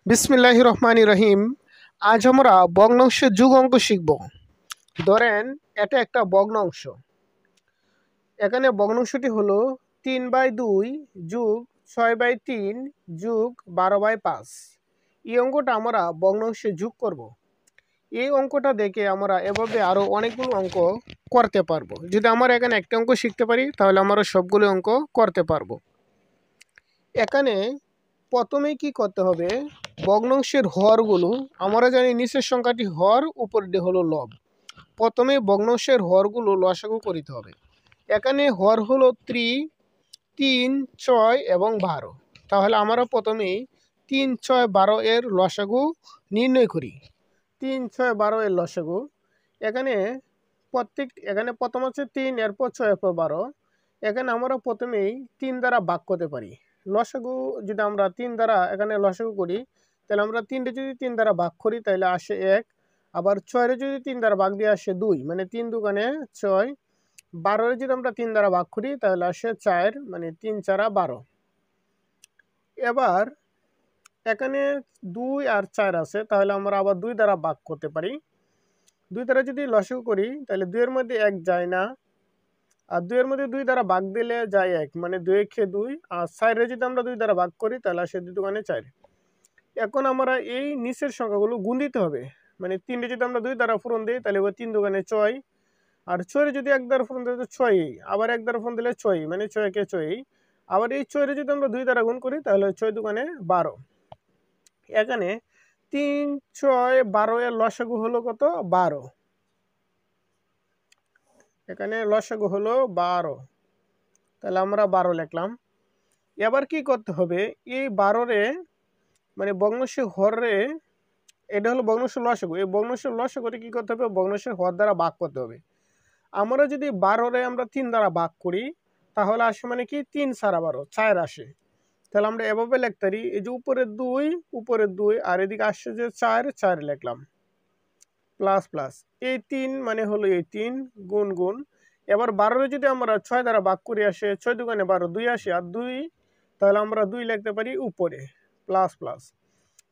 বিসমিল্লাহির রহমানির রহিম। আজ আমরা ভগ্নাংশের যুগ অঙ্ক শিখব। ধরেন এটা একটা ভগ্নাংশ। এখানে ভগ্নাংশটি হলো 3/2 যোগ 6/3 যোগ 12/5। এই অঙ্কটা আমরা ভগ্নাংশে যোগ করব। এই অঙ্কটা দেখে আমরা এভাবে আরও অনেকগুলো অঙ্ক করতে পারবো। যদি আমরা এখানে একটা অঙ্ক শিখতে পারি তাহলে আমরা সবগুলো অঙ্ক করতে পারবো। এখানে প্রথমেই কি করতে হবে, ভগ্নাংশের হরগুলো আমরা জানি নিচের সংখ্যাটি হর, উপরটি হলো লব। প্রথমে ভগ্নাংশের হরগুলো লসাগু করতে হবে। এখানে হর হলো 3, 6 এবং 12। তাহলে আমরা প্রথমেই 3, 6, 12 এর লসাগু নির্ণয় করি। 3, 6, 12 এর লসাগু এখানে প্রথম হচ্ছে 3, এরপর 6, এরপর 12। এখানে আমরা প্রথমেই 3 দ্বারা ভাগ করতে পারি। লসাগু যদি আমরা 3 দ্বারা এখানে লসাগু করি, তাহলে আমরা 3টা যদি 3 দ্বারা ভাগ করি তাহলে আসে 1। আবার 6 যদি 3 দ্বারা ভাগ দিয়ে আসে 2, মানে 3 দুগুণে 6। 12 যদি আমরা 3 দ্বারা ভাগ করি তাহলে আসে 4, মানে 3 4 12। এবার এখানে 2 আর 4 আছে, তাহলে আমরা আবার 2 দ্বারা ভাগ করতে পারি। 2 দ্বারা যদি লসাগু করি তাহলে 2 এর মধ্যে 1 যায় না, আর 2 এর মধ্যে 2 দ্বারা ভাগ দিলে যায় 1, মানে 2 একে 2। আর 4 যদি আমরা 2 দ্বারা ভাগ করি তাহলে আসে 2 দুগুণে 4। এখন আমরা এই নিচের সংখ্যাগুলো গুণ দিতে হবে। মানে 3 যদি আমরা 2 দ্বারা পূরণ দিই তাহলে 3 দুগুণে 6। আর 6 যদি 1 দ্বারা পূরণ দিই তো 6, আবার 1 দ্বারা পূরণ দিলে 6, মানে 6 একে 6। আবার এই 6 যদি আমরা 2 দ্বারা গুণ করি তাহলে 6 দুগুণে 12। এখানে 3, 6, 12 এর লসাগু হলো কত? 12। এখানে লসাগু হলো 12, তাহলে আমরা 12 লিখলাম। এবার কি করতে হবে, এই 12 রে মানে ভগ্নাংশের হরে, এটা হলো ভগ্নাংশের লসাগু। এই ভগ্নাংশের লসাগুরে কি করতে হবে, ভগ্নাংশের হর দ্বারা ভাগ করতে হবে। আমরা যদি 12 রে আমরা 3 দ্বারা ভাগ করি তাহলে আসে মানে কি 3 4 12, 4 আসে। তাহলে আমরা এভাবে লিখতে পারি, এই যে উপরে 2 আর এদিকে আসছে যে 4, 4 লিখলাম, প্লাস প্লাস এই 3 মানে হলো এই 3 গুণ গুণ। এবার 12 যদি আমরা 6 দ্বারা ভাগ করি আসে 6 দুগুণে 12, 2 আসে আর 2, তাহলে আমরা 2 লিখতে পারি উপরে, প্লাস প্লাস।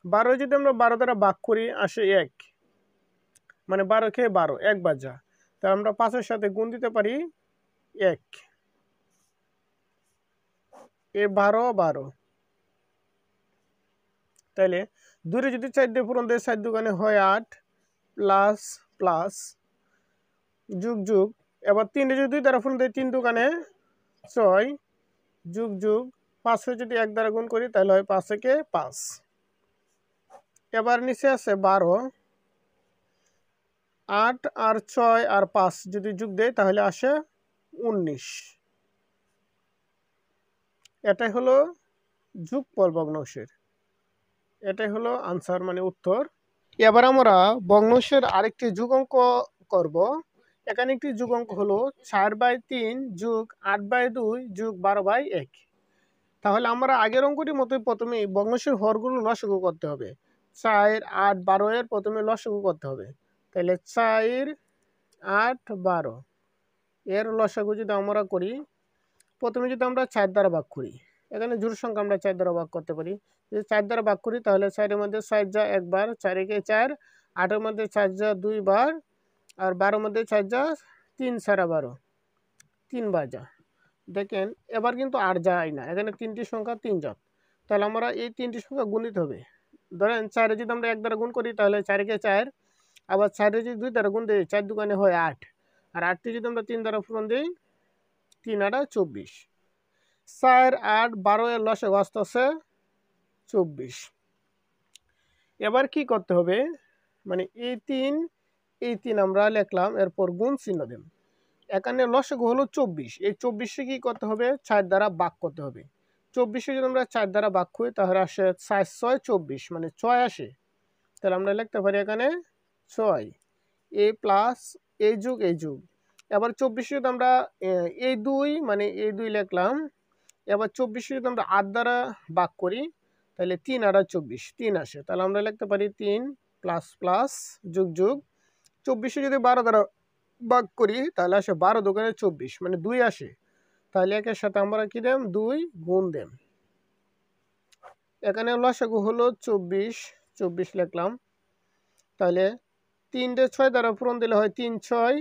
12 যদি আমরা 12 দ্বারা ভাগ করি আসে 1, মানে 12 কে 12, 1 বাজা। তাহলে আমরা 5 এর সাথে গুণ দিতে পারি 1, এ 12 12। তাহলে 2 যদি 4 দিয়ে পূরণ দেয় 4 দুগুণে হয় 8, প্লাস প্লাস যুগ যুগ। এবার 3 যদি 2 দ্বারা পূরণ দেয় 3 দুগুণে 6, যুগ যুগ। 5 যদি 1 দ্বারা গুণ করি তাহলে হয় 5 একে 5। এবার নিচে আছে 12, 8 আর 6 আর 5 যদি যোগ দেয় তাহলে আসে 19। এটাই হলো যোগফল ভগ্নাংশের, এটাই হলো আনসার, মানে উত্তর। এবার আমরা ভগ্নাংশের আরেকটি যোগ অঙ্ক করব। এখানে একটি যোগ অঙ্ক হলো 4/3 যোগ 8/2 যোগ 12/1। তাহলে আমরা আগের অঙ্কটির মতোই প্রথমে ভগ্নাংশের হরগুলো লসাগু করতে হবে। 4, 8, 12 এর প্রথমে লসাগু করতে হবে। তাহলে 4, 8, 12 এর লসাগু যদি আমরা করি, প্রথমে যদি আমরা 4 দ্বারা ভাগ করি, এখানে জোড় সংখ্যা আমরা 4 দ্বারা ভাগ করতে পারি। যদি 4 দ্বারা ভাগ করি তাহলে 4 এর মধ্যে 4 যা একবার, 4 একে 4, 8 এর মধ্যে 4 যা 2 বার, আর 12 এর মধ্যে 4 যা 3 4 12, 3 বার যা। দেখেন এবার কিন্তু আর যায় না, এখানে 3টি সংখ্যা 3 জাত। তাহলে আমরা এই 3টি সংখ্যা গুণ দিতে হবে। ধরেন 4 যদি আমরা 1 দ্বারা গুণ করি তাহলে 4 একে 4, আবার 4 যদি 2 দ্বারা গুণ দিই 4 দুগুণে হয় 8, আর 8টি যদি আমরা 3 দ্বারা পূরণ দিই 3 8 24। 4, 8, 12 এর লসাগু আসতেছে 24। এবার কি করতে হবে, মানে এই 3 আমরা লিখলাম, এরপর গুণ চিহ্ন দেব। এখানে লসাগু হলো 24, এই 24 কি করতে হবে, 4 দ্বারা ভাগ করতে হবে। 24 যদি আমরা 4 দ্বারা ভাগ করি তাহলে আসে 4 6 24, মানে 6 আসে। তাহলে আমরা লিখতে পারি এখানে 6, এই প্লাস এই যুগ এই যুগ। এবার 24 যদি আমরা এই 2, মানে এই 2 লিখলাম। এবার 24 যদি আমরা 8 দ্বারা ভাগ করি তাহলে 3 8 24, 3 আসে। তাহলে আমরা লিখতে পারি 3 প্লাস প্লাস যুগ যুগ। 24 যদি 12 দ্বারা ভাগ করি তাহলে আসে 12 দুগুণে 24, মানে 2 আসে। তাহলে একের সাথে আমরা কি দেম, 2 গুণ দেম। এখানে লসাগু হলো 24, 24 লিখলাম। তাহলে 3 রে 6 দ্বারা পূরণ দিলে হয় 3 6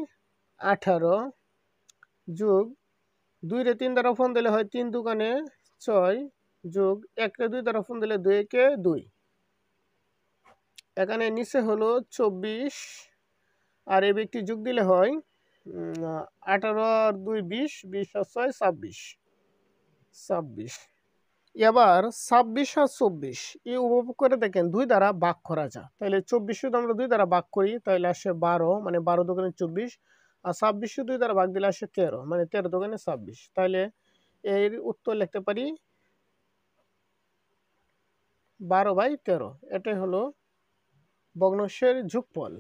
18 যোগ 2 রে 3 দ্বারা পূরণ দিলে হয় 3 দুগুণে 6 যোগ 1 রে 2 দ্বারা পূরণ দিলে 2 একে 2। এখানে নিচে হলো 24 আর এই ব্যক্তি যোগ দিলে হয় 18 আর 2 20, 20 আর 6 26, 26। এবার 26 আর 24 এই উপভোগ করে দেখেন 2 দ্বারা ভাগ করা যায়। তাহলে 24 যদি আমরা 2 দ্বারা ভাগ করি তাহলে আসে 12, মানে 12 দুগুণে 24, আর 26 2 দ্বারা ভাগ দিলে আসে 13, মানে 13 দুগুণে 26। তাহলে এর উত্তর লিখতে পারি 12/13। এটাই হলো ভগ্নাংশের যোগফল।